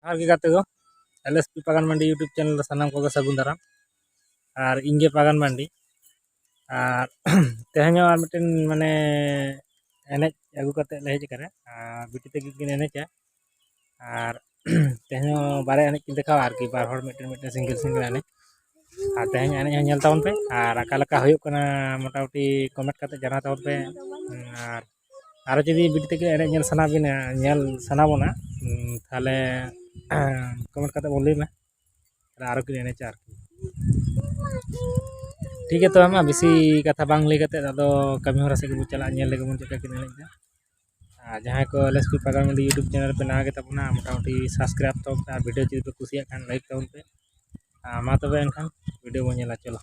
Hargi kate go LSP Pagan Mandi YouTube channel sanam ko sagun daram ar inge Pagan Mandi ar tehanyo ar miten mane enej agu kate le hej kare biti te gin enej ar tehanyo bare enej kin dekhaw arki bar hor miten single enej ar tehanyo enej nyel taon pe ar akalaka huyuk kana motamuti comment kate jana taon pe ar aro jodi biti te enej nyel sana bin nyel sana bona thale comment kate bol lay me aro kin enej arki ठीक है तो हम बेसी कथा बांग लई कते अदो कमी होरा से के चला nyel lege mon cheka kin enej da जहाँ को LSP Pagan Mandi YouTube channel पे ना के तबना मोटामुटी सब्सक्राइब तो और वीडियो जदि पे कुसिया खान लाइक ताउन पे मा तबे एनखान वीडियो बन नेला चलो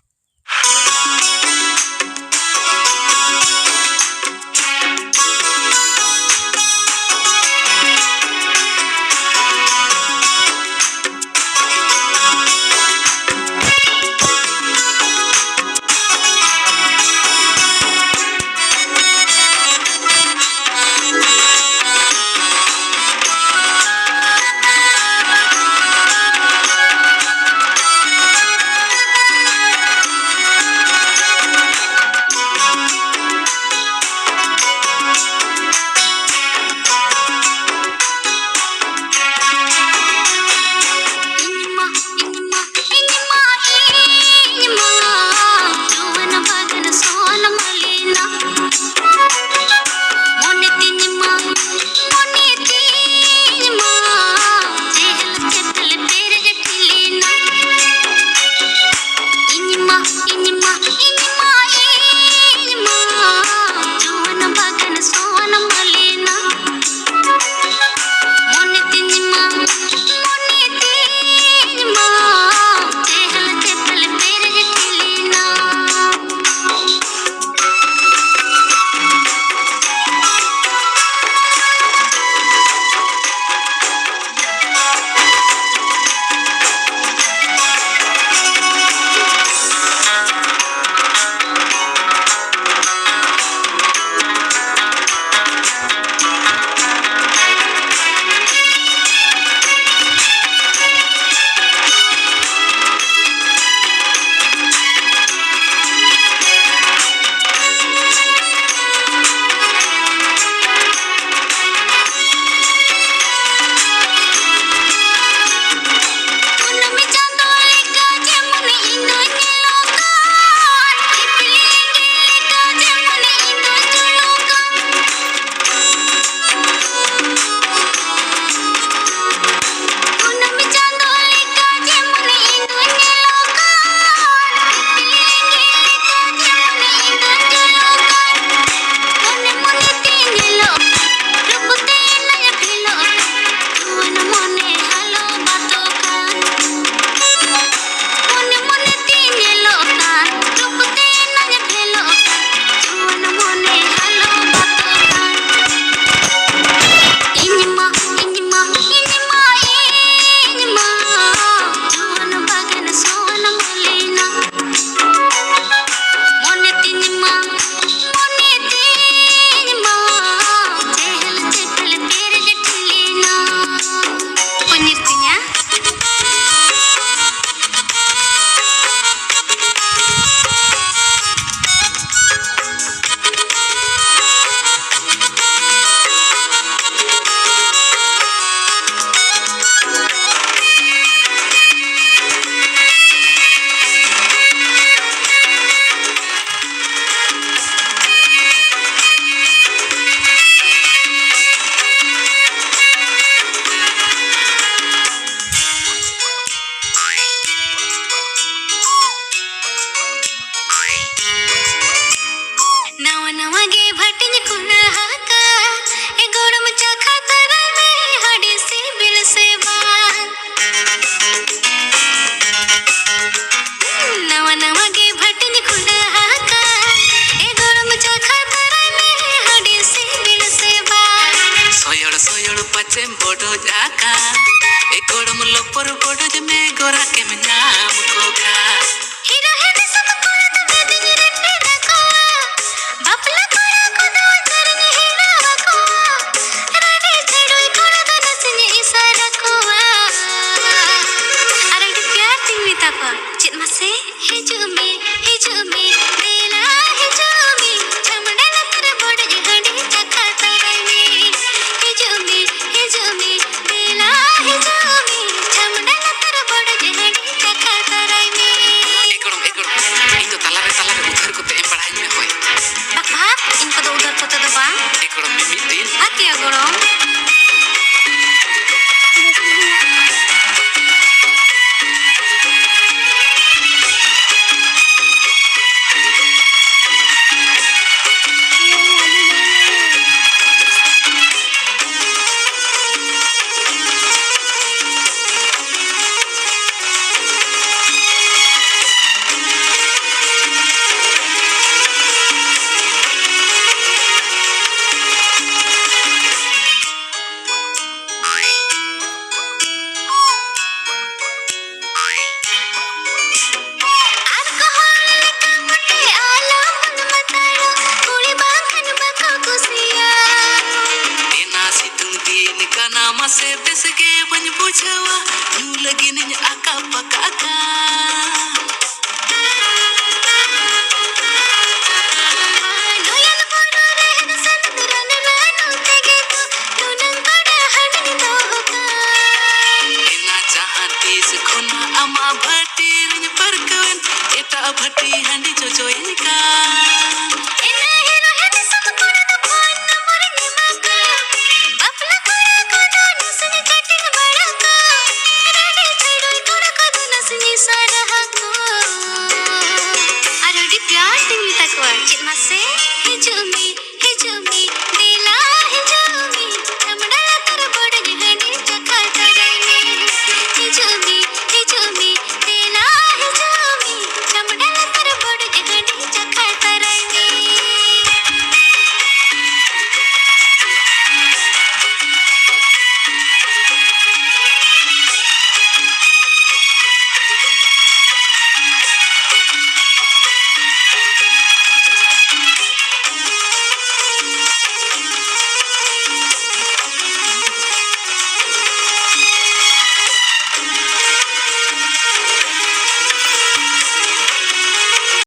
से बेस के बन बुझवा यू लगी निज आका पका का लोयन मोरो रहन सन तरन लानो तेगे तू नंग बड़ा हन तो का इना चाहती से खोना अमा भटी रिन पर कवन एटा भटी हंडी जो जोइन का